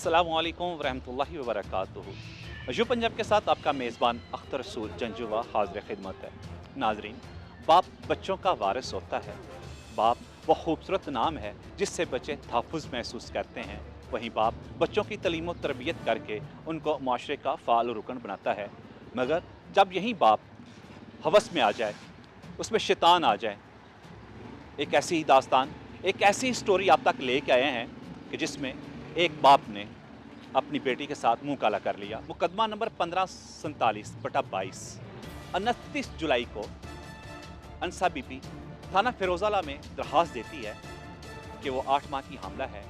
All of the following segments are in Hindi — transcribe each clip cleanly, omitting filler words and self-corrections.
अस्सलामुअलैकुम वरहमतुल्लाहि वबरकातुहू। जो पंजाब के साथ आपका मेज़बान अख्तर रसूल जंजुवा हाज़िर खिदमत है। नाजरीन, बाप बच्चों का वारिस होता है। बाप वह खूबसूरत नाम है जिससे बच्चे तहफ़्फ़ुज़ महसूस करते हैं। वहीं बाप बच्चों की तलीम व तरबियत करके उनको माशरे का फ़ाल रुकन बनाता है। मगर जब यही बाप हवस में आ जाए, उसमें शैतान आ जाए, एक ऐसी दास्तान, एक ऐसी स्टोरी आप तक लेके आए हैं कि जिसमें एक बाप ने अपनी बेटी के साथ मुंह काला कर लिया। मुकदमा नंबर 1547/22 29 जुलाई को अनसा बीपी थाना फिरोजाला में दरख्वास्त देती है कि वो 8 माह की हामला है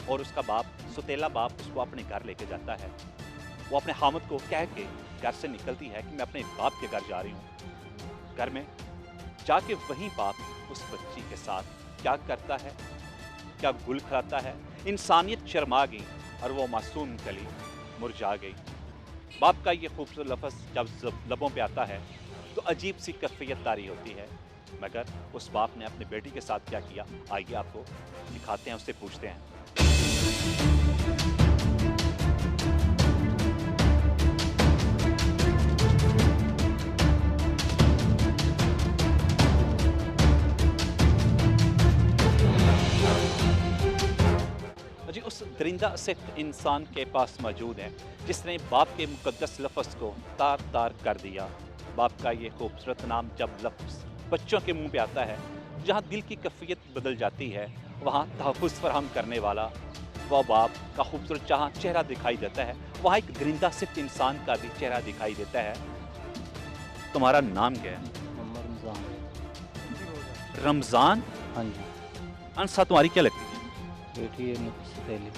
और उसका बाप, सुतेला बाप, उसको अपने घर लेके जाता है। वो अपने हामद को कह के घर से निकलती है कि मैं अपने बाप के घर जा रही हूँ। घर में जाके वहीं बाप उस बच्ची के साथ क्या करता है, क्या गुल खिलाता है। इंसानियत शर्मा गई और वो मासूम कली मुरझा गई। बाप का ये खूबसूरत लफ्ज़ जब लबों पे आता है तो अजीब सी कैफियत तारी होती है। मगर उस बाप ने अपने बेटी के साथ क्या किया, आइए आपको दिखाते हैं, उससे पूछते हैं। जी, उस दरिंदा सिर्फ इंसान के पास मौजूद है जिसने बाप के मुकद्दस लफ्ज़ को तार तार कर दिया। बाप का ये खूबसूरत नाम जब लफ्ज़ बच्चों के मुंह पे आता है, जहाँ दिल की कैफियत बदल जाती है, वहाँ तहफ़्फ़ुज़ फराहम करने वाला वह बाप का खूबसूरत जहाँ चेहरा दिखाई देता है, वहाँ एक दरिंदा सिर्फ इंसान का भी चेहरा दिखाई देता है। तुम्हारा नाम क्या है? मोहम्मद रमज़ान। रमज़ान। हाँ जी, अनसा तुम्हारी क्या लगती है? बेटी है मुझसे पहले।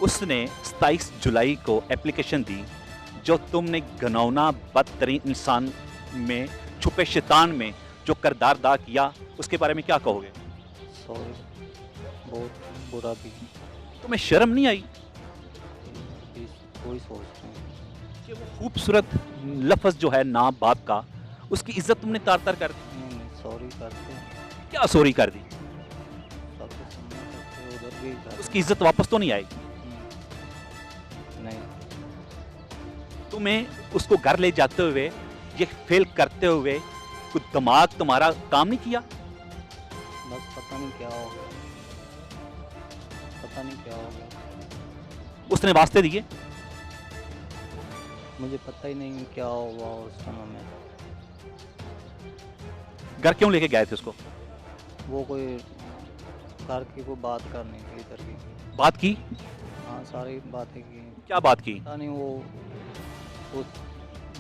उसने 27 जुलाई को एप्लीकेशन दी। जो तुमने घिनौना बदतरीन इंसान में, छुपे शैतान में जो किरदार अदा किया, उसके बारे में क्या कहोगे? सॉरी, बहुत बुरा भी। तुम्हें शर्म नहीं आई अभी थोड़ी सोच रहे हैं। कि वो खूबसूरत लफ्ज़ जो है नाम बाप का, उसकी इज्जत तुमने तार तार कर दी? नहीं, सॉरी करते हैं, क्या सॉरी कर दी? सबके सामने करते हैं, उधर भी करते उसकी इज्जत वापस तो नहीं आएगी? नहीं, तुम्हें उसको घर ले जाते हुए, ये फेल करते हुए कुछ दिमाग तुम्हारा काम नहीं किया? बस पता नहीं क्या हो गया, पता नहीं क्या हो गया। उसने वास्ते दिए? मुझे पता ही नहीं क्या हुआ उस समय में। घर क्यों लेके गए थे उसको? वो कोई घर की कोई बात करनी थी, इधर की। बात की? हाँ, सारी बातें की। क्या बात की? पता नहीं, वो उस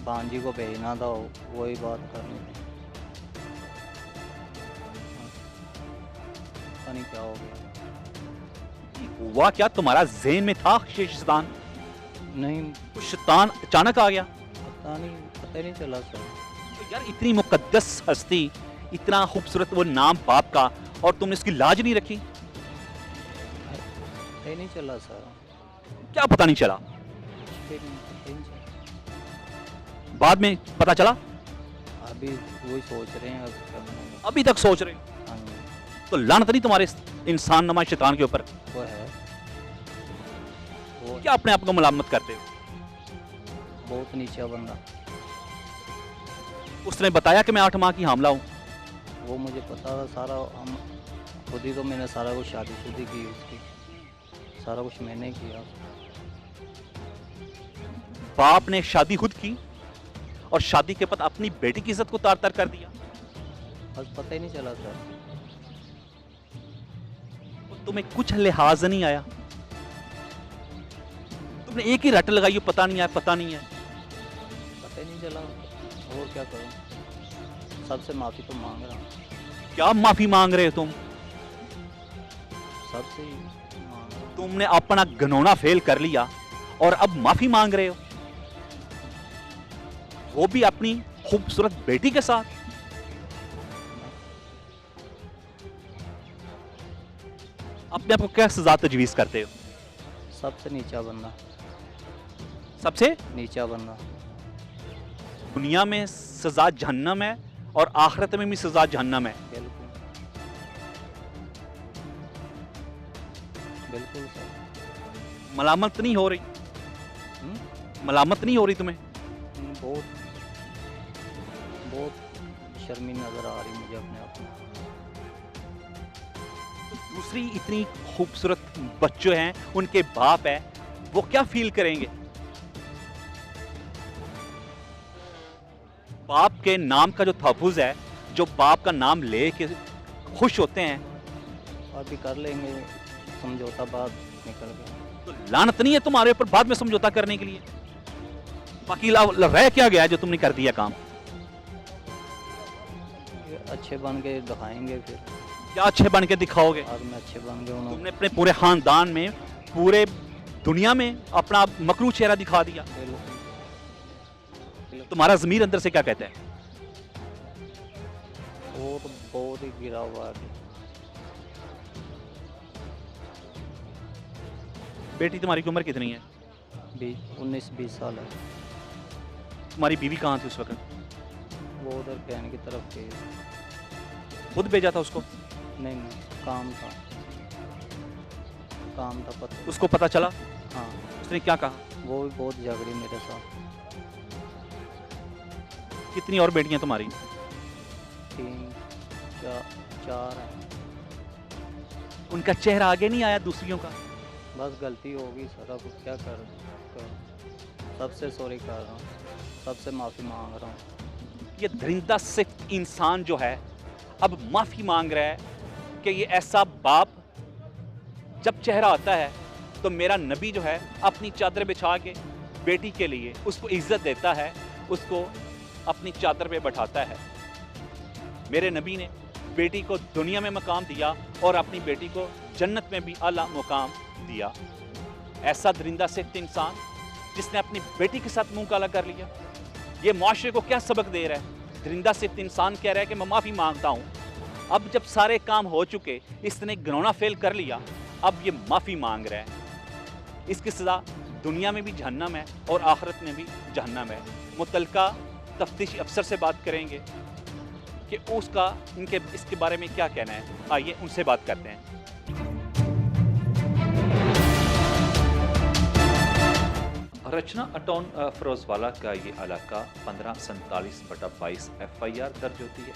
भांजी को भेजना था, वही बात करनी थी। पता नहीं क्या हो गया। हुआ क्या, तुम्हारा ज़हन में था शैतान? नहीं, कुछ शैतान अचानक आ गया? पता नहीं, पता ही नहीं चला सर। तो यार, इतनी मुकद्दस हस्ती, इतना खूबसूरत वो नाम बाप का, और तुमने इसकी लाज नहीं रखी? पता ही नहीं चला सर। क्या पता नहीं चला? पता ही नहीं चला। बाद में पता चला? अभी वही सोच रहे हैं अब क्या बनाएंगे। अभी तक सोच रहे हो? हाँ जी, तो लानत नहीं तुम्हारे इंसान नमा शैतान के ऊपर? वो है, वो क्या अपने आप को मलामत करते हो? बहुत नीचा बंदा। उसने बताया कि मैं 8 माह की हामला हूँ? वो मुझे पता था सारा। हम खुद ही तो, मैंने सारा कुछ शादी की उसकी, सारा कुछ मैंने किया। बाप ने शादी खुद की और शादी के बाद अपनी बेटी की इज्जत को तार तार कर दिया? बस पता ही नहीं चला सर। और तुम्हें कुछ लिहाज नहीं आया? तुमने एक ही रट लगाई, पता नहीं है, पता नहीं है। पता ही नहीं चला, और क्या करूं। सबसे माफ़ी तो मांग रहा हूँ, क्या माफी मांग रहे हो तुम? सबसे ही मांग रहा हूँ। तुमने अपना घिनौना फेल कर लिया और अब माफी मांग रहे हो, वो भी अपनी खूबसूरत बेटी के साथ। अपने आप को क्या सजा तजवीज करते हो? सबसे नीचा बंदा, सबसे नीचा बंदा। दुनिया में सजा जहन्नम है और आखिरत में भी सजा जहन्नम है। बिल्कुल, बिल्कुल सर। मलामत नहीं हो रही? मलामत नहीं हो रही तुम्हें? बहुत बहुत शर्मी नज़र आ रही मुझे अपने आप में। तो दूसरी इतनी खूबसूरत बच्चे हैं, उनके बाप है, वो क्या फील करेंगे? बाप के नाम का जो तहफ़्फ़ुज़ है, जो बाप का नाम ले के खुश होते हैं, अभी कर लेंगे समझौता बाद निकल गया। तो लानत नहीं है तुम्हारे ऊपर बाद में समझौता करने के लिए? बाकी रह क्या गया जो तुमने कर दिया काम? ये अच्छे बन के दिखाएंगे फिर। क्या अच्छे बन के दिखाओगे? बाद में अच्छे बन के उन्होंने तुमने अपने पूरे खानदान में, पूरे दुनिया में अपना मकरू चेहरा दिखा दिया। बिल्कुल तुम्हारा ज़मीर अंदर से क्या कहता है? वो तो बहुत ही गिरा हुआ है। बेटी तुम्हारी की उम्र कितनी है? 19-20 साल है। तुम्हारी बीवी कहाँ थी उस वक्त? वो उधर बहन की तरफ गई। खुद भेजा था उसको? नहीं काम था पता। उसको पता चला? हाँ उसने क्या कहा? वो भी बहुत झगड़ी मेरे साथ। कितनी और बेटियां तुम्हारी? 3-4 है। उनका चेहरा आगे नहीं आया दूसरियों का? बस गलती होगी सर, अब क्या कर सबसे सॉरी कर रहा हूँ, सबसे माफ़ी मांग रहा हूँ। ये दरिंदा सिर्फ इंसान जो है अब माफ़ी मांग रहा है कि ये ऐसा बाप, जब चेहरा आता है तो मेरा नबी जो है अपनी चादर बिछा के बेटी के लिए उसको इज्जत देता है, उसको अपनी चादर पे बैठाता है। मेरे नबी ने बेटी को दुनिया में मकाम दिया और अपनी बेटी को जन्नत में भी आला मुकाम दिया। ऐसा दरिंदा सिर्फ इंसान जिसने अपनी बेटी के साथ मुंह काला कर लिया, ये माशरे को क्या सबक दे रहा है? दरिंदा सिर्फ इंसान कह रहा है कि मैं माफ़ी मांगता हूँ। अब जब सारे काम हो चुके, इसने घिनौना फेल कर लिया, अब ये माफ़ी मांग रहा है। इसकी सज़ा दुनिया में भी जहन्नम है और आखिरत में भी जहन्नम है। मुतल्लिका तफ्तीशी अफसर से बात करेंगे कि उसका इसके बारे में क्या कहना है। आइए उनसे बात करते हैं। रचना अटॉन फिरोजवाला का ये इलाका 1547/22 FIR दर्ज होती है,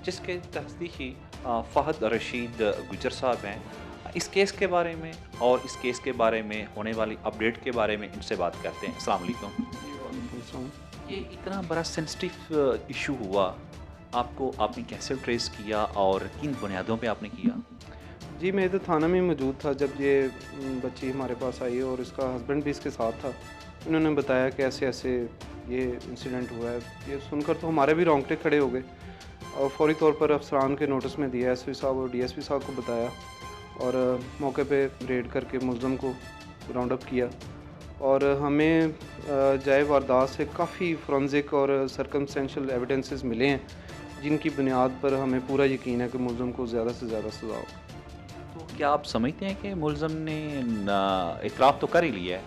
जिसके तफ्तीशी फ़हद रशीद गुजर साहब हैं। इस केस के बारे में और इस केस के बारे में होने वाली अपडेट के बारे में इनसे बात करते हैं। अस्सलाम वालेकुम। ये इतना बड़ा सेंसिटिव इशू हुआ, आपने कैसे ट्रेस किया और किन बुनियादों पे आपने किया? जी, मैं इधर थाना में मौजूद था जब ये बच्ची हमारे पास आई और इसका हस्बैंड भी इसके साथ था। इन्होंने बताया कि ऐसे ऐसे ये इंसिडेंट हुआ है। ये सुनकर तो हमारे भी रोंगटे खड़े हो गए और फौरी तौर पर अफसरान के नोटिस में दिया, SPI साहब और DSP साहब को बताया और मौके पे रेड करके मुलज़म को राउंड अप किया और हमें जाए वारदात से काफ़ी फोरेंसिक और सर्कमस्टेंशियल एविडेंसेस मिले हैं, जिनकी बुनियाद पर हमें पूरा यकीन है कि मुलज़म को ज़्यादा से ज़्यादा सज़ा हो। तो क्या आप समझते हैं कि मुलज़म ने इतराफ़ तो कर ही लिया है?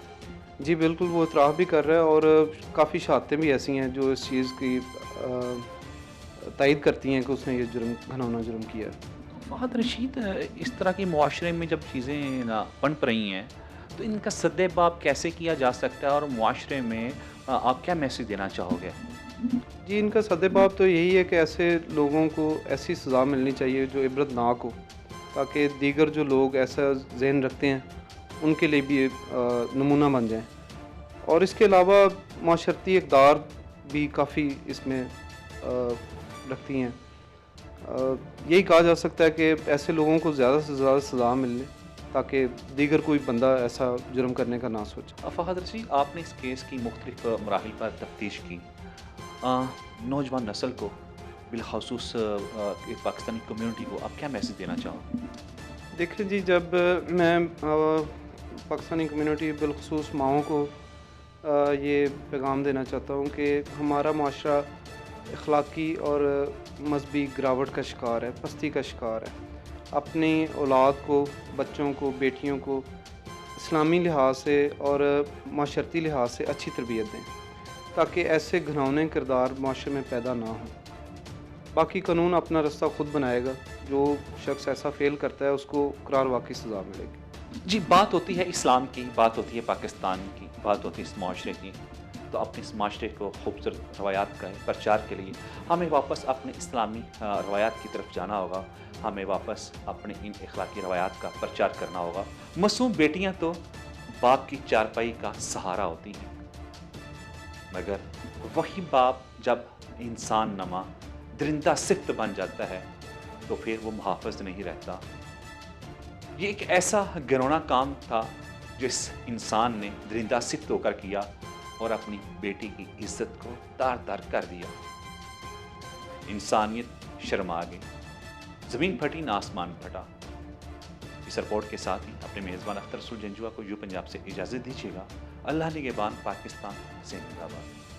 जी बिल्कुल, वो इतराफ़ भी कर रहा है और काफ़ी शहादतें भी ऐसी हैं जो इस चीज़ की तायद करती हैं कि उसने ये घिनौना जुर्म किया है। फ़हद रशीद, इस तरह के मुआशरे में जब चीज़ें ना पनप रही हैं तो इनका सद्देबाब कैसे किया जा सकता है और मुआशरे में आप क्या मैसेज देना चाहोगे? जी, इनका सद्देबाब तो यही है कि ऐसे लोगों को ऐसी सज़ा मिलनी चाहिए जो इबरतनाक हो, ताकि दीगर जो लोग ऐसा ज़हन रखते हैं उनके लिए भी नमूना बन जाएँ। और इसके अलावा माशरती इक़दार भी काफ़ी इसमें रखती हैं। यही कहा जा सकता है कि ऐसे लोगों को ज़्यादा से ज़्यादा सज़ा मिले ताकि दीगर कोई बंदा ऐसा जुर्म करने का ना सोचे। फ़हद रशीद, आपने इस केस की मुख्तलिफ मराहिल पर तफ्तीश की, नौजवान नस्ल को बिलख़सूस पाकिस्तानी कम्यूनिटी को आप क्या मैसेज देना चाहोगे? देखिए जी, जब मैं पाकिस्तानी कम्यूनिटी बिलख़सूस माओं को ये पैगाम देना चाहता हूँ कि हमारा माशरा अखलाकी और मजहबी गिरावट का शिकार है, पस्ती का शिकार है। अपनी औलाद को, बच्चों को, बेटियों को इस्लामी लिहाज से और माशरती लिहाज से अच्छी तरबियत दें ताकि ऐसे घिनौने किरदार माशरे में पैदा ना हों। बाकी कानून अपना रास्ता खुद बनाएगा। जो शख्स ऐसा फ़ेल करता है उसको करार वाक़ई सज़ा मिलेगी। जी, बात होती है इस्लाम की, बात होती है पाकिस्तान की, बात होती है इस माशरे की, तो अपने इस माशरे को खूबसूरत रवायात का प्रचार के लिए हमें वापस अपने इस्लामी रवायात की तरफ जाना होगा। हमें वापस अपने इन अखलाकी रवायात का प्रचार करना होगा। मासूम बेटियां तो बाप की चारपाई का सहारा होती हैं, मगर वही बाप जब इंसान नमा दरिंदा सिफ्त बन जाता है तो फिर वो मुहाफ़िज़ नहीं रहता। ये एक ऐसा घिनौना काम था जिस इंसान ने दरिंदा सिफ्त होकर किया और अपनी बेटी की इज्जत को तार-तार कर दिया। इंसानियत शर्मा गई, ज़मीन फटी ना आसमान फटा। इस रिपोर्ट के साथ ही अपने मेज़बान अख्तर रसूल जंजुआ को यू पंजाब से इजाज़त दीजिएगा। अल्लाह निगहबान, पाकिस्तान जिंदाबाद।